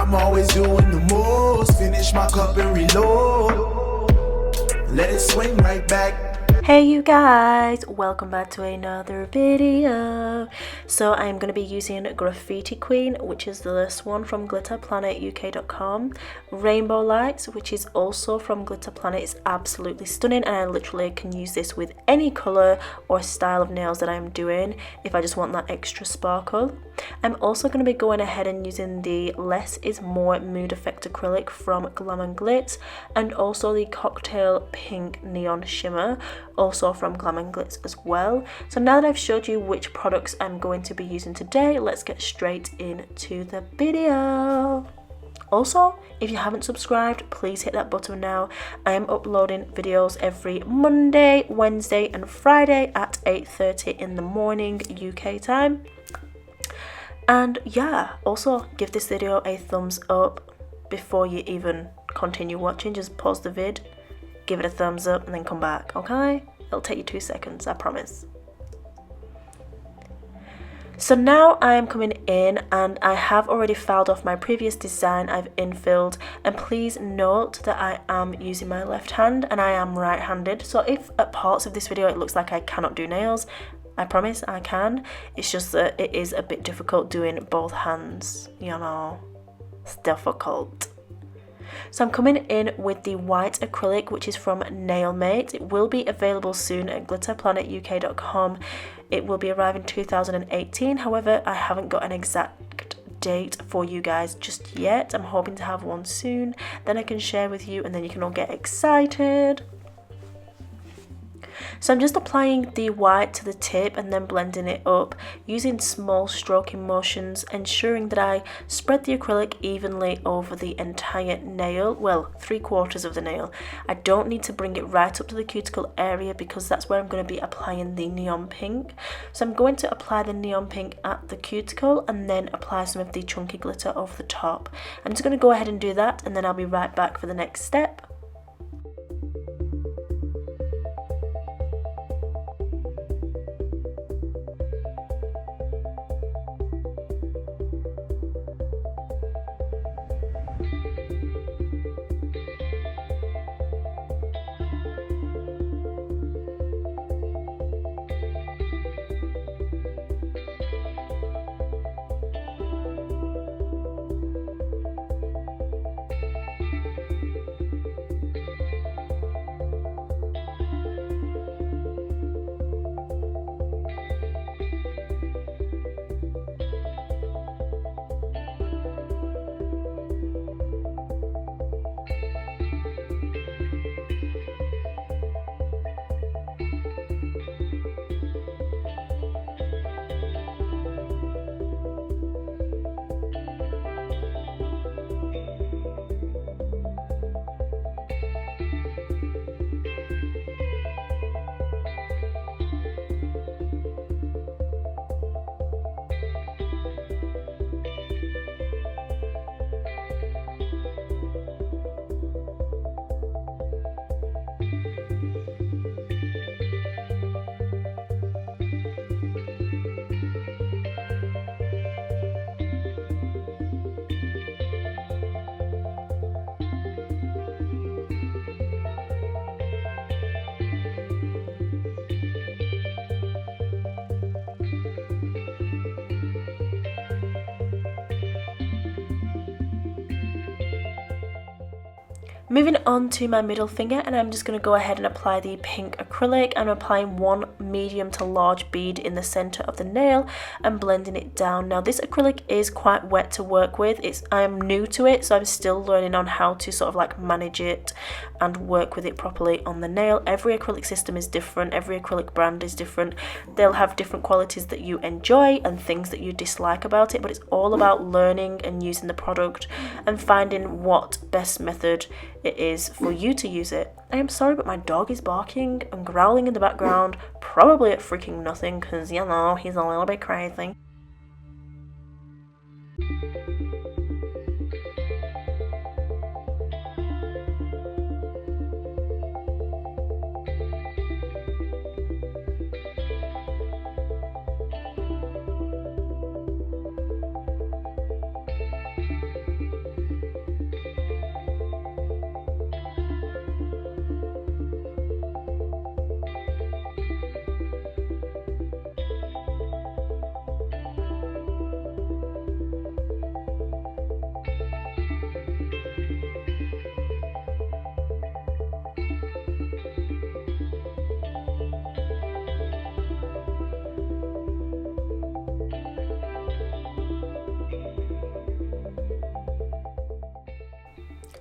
I'm always doing the most. Finish my cup and reload. Let it swing right back. Hey you guys, welcome back to another video. So I'm going to be using Graffiti Queen, which is this one from glitterplanetuk.com. Rainbow Lights, which is also from Glitter Planet. It's absolutely stunning, and I literally can use this with any colour or style of nails that I'm doing if I just want that extra sparkle. I'm also going to be going ahead and using the Less is More Mood Effect Acrylic from Glam & Glitz, and also the Cocktail Pink Neon Shimmer, also from Glam & Glitz as well. So now that I've showed you which products I'm going to be using today, let's get straight into the video. Also, if you haven't subscribed, please hit that button now. I am uploading videos every Monday, Wednesday and Friday at 8:30 in the morning UK time. And yeah, also give this video a thumbs up before you even continue watching. Just pause the vid, give it a thumbs up and then come back, okay? It'll take you 2 seconds, I promise. So now I am coming in and I have already filed off my previous design. I've infilled, and please note that I am using my left hand and I am right-handed. So if at parts of this video it looks like I cannot do nails, I promise I can. It's just that it is a bit difficult doing both hands, you know, it's difficult. So I'm coming in with the white acrylic, which is from Nailmate. It will be available soon at glitterplanetuk.com. It will be arriving 2018. However, I haven't got an exact date for you guys just yet. I'm hoping to have one soon. Then I can share with you and then you can all get excited. So I'm just applying the white to the tip and then blending it up using small stroking motions, ensuring that I spread the acrylic evenly over the entire nail, well, 3/4 of the nail. I don't need to bring it right up to the cuticle area because that's where I'm going to be applying the neon pink. So I'm going to apply the neon pink at the cuticle and then apply some of the chunky glitter over the top. I'm just going to go ahead and do that and then I'll be right back for the next step. Moving on to my middle finger, and I'm just going to go ahead and apply the pink acrylic. I'm applying one medium to large bead in the center of the nail and blending it down. Now this acrylic is quite wet to work with. I am new to it, so I'm still learning on how to sort of like manage it and work with it properly on the nail. Every acrylic system is different, every acrylic brand is different. They'll have different qualities that you enjoy and things that you dislike about it, but it's all about learning and using the product and finding what best method it is for you to use it. I am sorry, but my dog is barking and growling in the background, probably at freaking nothing because, you know, he's a little bit crazy.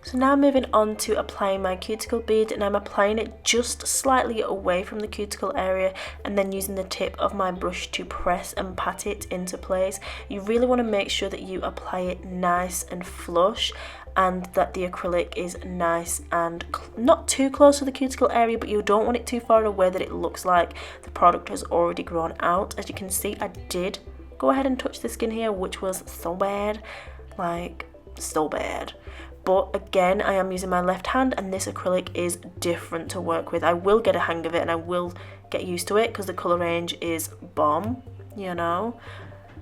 So now moving on to applying my cuticle bead, and I'm applying it just slightly away from the cuticle area and then using the tip of my brush to press and pat it into place. You really want to make sure that you apply it nice and flush and that the acrylic is nice and not too close to the cuticle area, but you don't want it too far away that it looks like the product has already grown out. As you can see, I did go ahead and touch the skin here, which was so bad, like so bad. But again, I am using my left hand and this acrylic is different to work with. I will get a hang of it and I will get used to it because the colour range is bomb, you know.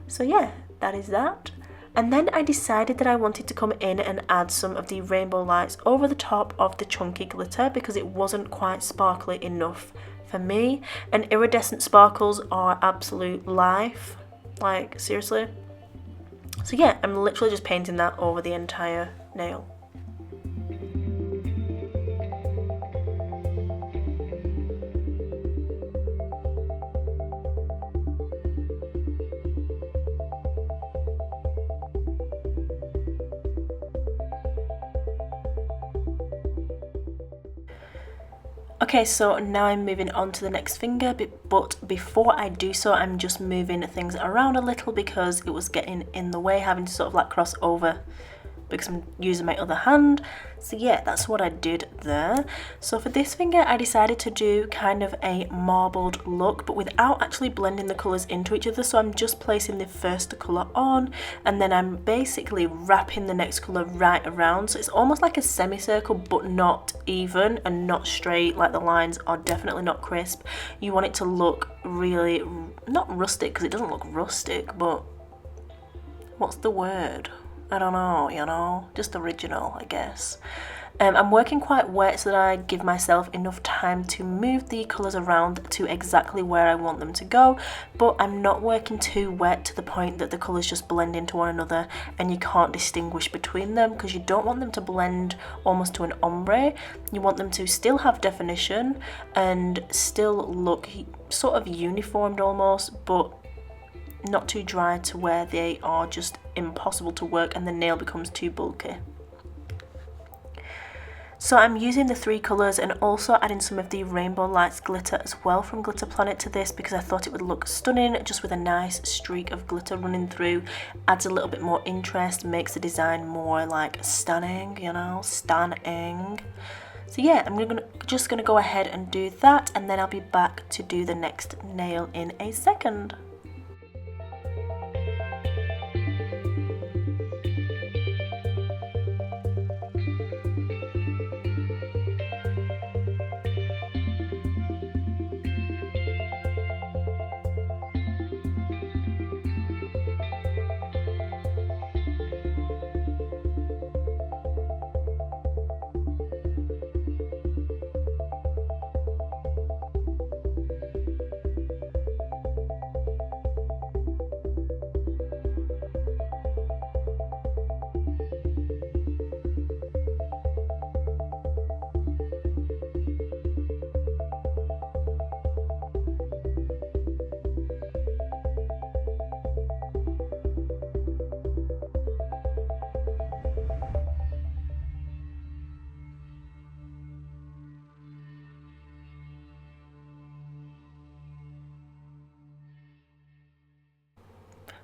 So yeah, that is that. And then I decided that I wanted to come in and add some of the rainbow lights over the top of the chunky glitter because it wasn't quite sparkly enough for me. And iridescent sparkles are absolute life, like seriously. So yeah, I'm literally just painting that over the entire nail. Okay, so now I'm moving on to the next finger, but before I do so, I'm just moving things around a little because it was getting in the way, having to sort of like cross over because I'm using my other hand. So yeah, that's what I did there. So for this finger, I decided to do kind of a marbled look, but without actually blending the colours into each other. So I'm just placing the first colour on and then I'm basically wrapping the next colour right around. So it's almost like a semicircle, but not even and not straight. Like the lines are definitely not crisp. You want it to look really, not rustic because it doesn't look rustic, but what's the word? I don't know, you know, just original, I guess. I'm working quite wet so that I give myself enough time to move the colours around to exactly where I want them to go, but I'm not working too wet to the point that the colours just blend into one another and you can't distinguish between them, because you don't want them to blend almost to an ombre. You want them to still have definition and still look sort of uniformed almost, but not too dry to where they are just impossible to work and the nail becomes too bulky. So I'm using the three colours and also adding some of the Rainbow Lights glitter as well from Glitter Planet to this because I thought it would look stunning just with a nice streak of glitter running through. Adds a little bit more interest, makes the design more like stunning, you know, stunning. So yeah, I'm just gonna go ahead and do that and then I'll be back to do the next nail in a second.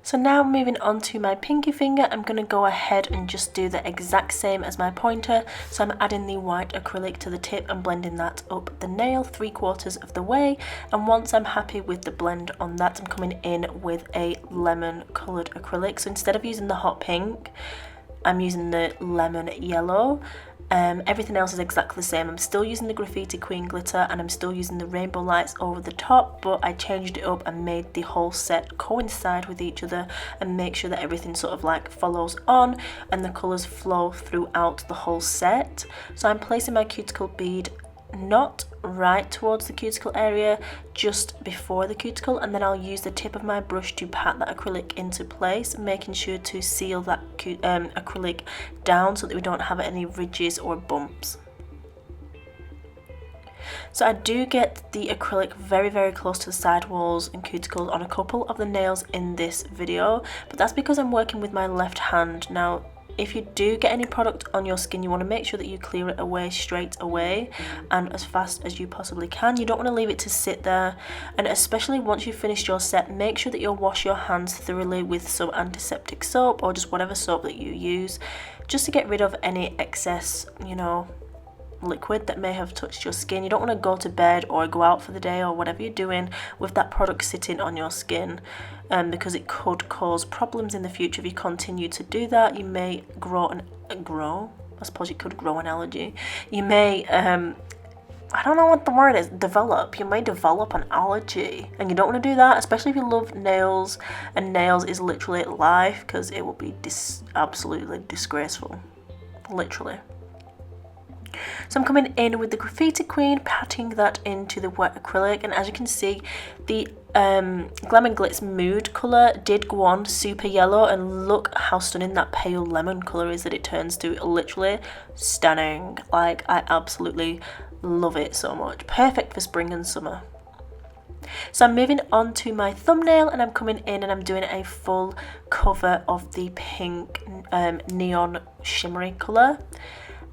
So now moving on to my pinky finger, I'm going to go ahead and just do the exact same as my pointer. So I'm adding the white acrylic to the tip and blending that up the nail 3/4 of the way. And once I'm happy with the blend on that, I'm coming in with a lemon coloured acrylic. So instead of using the hot pink, I'm using the lemon yellow. Everything else is exactly the same. I'm still using the Graffiti Queen glitter and I'm still using the Rainbow Lights over the top, but I changed it up and made the whole set coincide with each other and make sure that everything sort of like follows on and the colours flow throughout the whole set. So I'm placing my cuticle bead not right towards the cuticle area, just before the cuticle, and then I'll use the tip of my brush to pat that acrylic into place, making sure to seal that acrylic down so that we don't have any ridges or bumps. So I do get the acrylic very, very close to the side walls and cuticles on a couple of the nails in this video, but that's because I'm working with my left hand. Now, if you do get any product on your skin, you want to make sure that you clear it away straight away and as fast as you possibly can. You don't want to leave it to sit there, and especially once you've finished your set, make sure that you'll wash your hands thoroughly with some antiseptic soap or just whatever soap that you use, just to get rid of any excess, you know, liquid that may have touched your skin. You don't want to go to bed or go out for the day or whatever you're doing with that product sitting on your skin, because it could cause problems in the future if you continue to do that. You may I suppose you could grow an allergy. You may I don't know what the word is, you may develop an allergy, and you don't want to do that, especially if you love nails, and nails is literally life, because it will be absolutely disgraceful, literally. So I'm coming in with the Graffiti Queen, patting that into the wet acrylic, and as you can see, the Glam and Glitz Mood colour did go on super yellow, and look how stunning that pale lemon colour is that it turns to. Literally stunning. Like, I absolutely love it so much. Perfect for spring and summer. So I'm moving on to my thumbnail, and I'm coming in and I'm doing a full cover of the pink neon shimmery colour.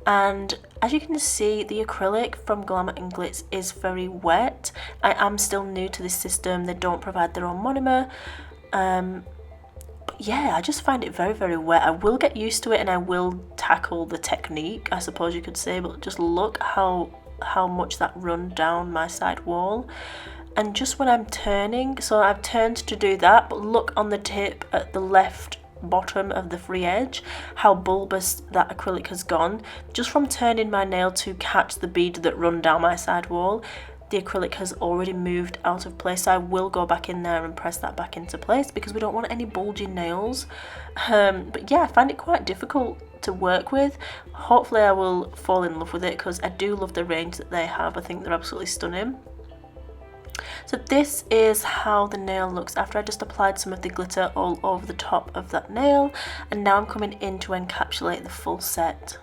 And as you can see, the acrylic from Glamour and Glitz is very wet. I am still new to this system. They don't provide their own monomer. But yeah, I just find it very, very wet. I will get used to it and I will tackle the technique, I suppose you could say. But just look how much that run down my side wall. And just when I'm turning, so I've turned to do that, but look on the tip at the left bottom of the free edge, how bulbous that acrylic has gone. Just from turning my nail to catch the bead that run down my side wall, the acrylic has already moved out of place. So I will go back in there and press that back into place, because we don't want any bulging nails. But yeah, I find it quite difficult to work with. Hopefully I will fall in love with it, because I do love the range that they have. I think they're absolutely stunning. So this is how the nail looks after I just applied some of the glitter all over the top of that nail, and now I'm coming in to encapsulate the full set.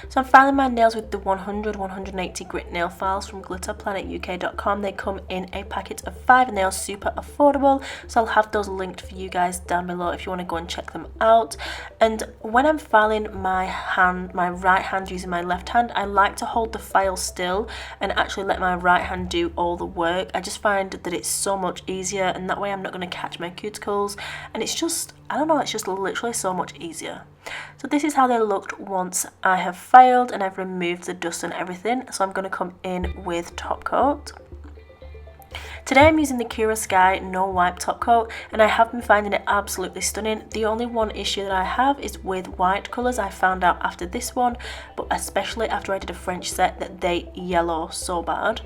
So I'm filing my nails with the 180 grit nail files from glitterplanetuk.com. They come in a packet of 5 and they are super affordable. So I'll have those linked for you guys down below if you want to go and check them out. And when I'm filing my right hand using my left hand, I like to hold the file still and actually let my right hand do all the work. I just find that it's so much easier, and that way I'm not going to catch my cuticles, and it's just, I don't know, it's just literally so much easier. So this is how they looked once I have filed and I've removed the dust and everything. So I'm going to come in with top coat. Today I'm using the Kira Sky No Wipe top coat, and I have been finding it absolutely stunning. The only one issue that I have is with white colours. I found out after this one, but especially after I did a French set, that they yellow so bad.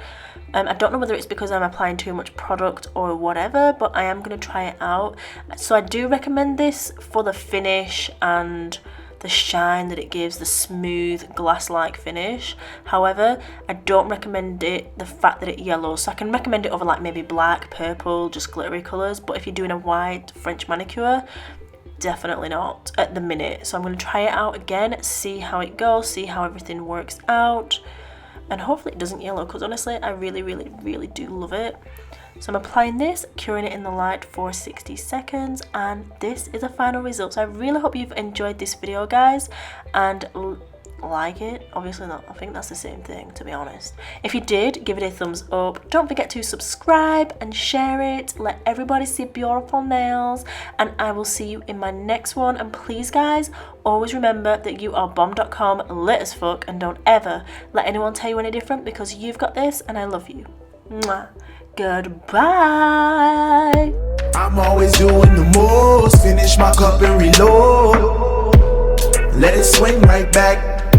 I don't know whether it's because I'm applying too much product or whatever, but I am going to try it out. So I do recommend this for the finish and the shine that it gives, the smooth glass-like finish. However, I don't recommend it, the fact that it yellows. So I can recommend it over like maybe black, purple, just glittery colours, but if you're doing a white French manicure, definitely not at the minute. So I'm going to try it out again, see how it goes, see how everything works out, and hopefully it doesn't yellow, because honestly I really do love it. So I'm applying this, curing it in the light for 60 seconds, and this is a final result. So I really hope you've enjoyed this video, guys, and like it. Obviously not. I think that's the same thing, to be honest. If you did, give it a thumbs up. Don't forget to subscribe and share it. Let everybody see beautiful nails. And I will see you in my next one. And please, guys, always remember that you are bomb.com, lit as fuck, and don't ever let anyone tell you any different, because you've got this and I love you. Mwah. Goodbye. I'm always doing the most. Finish my cup and reload. Let it swing right back.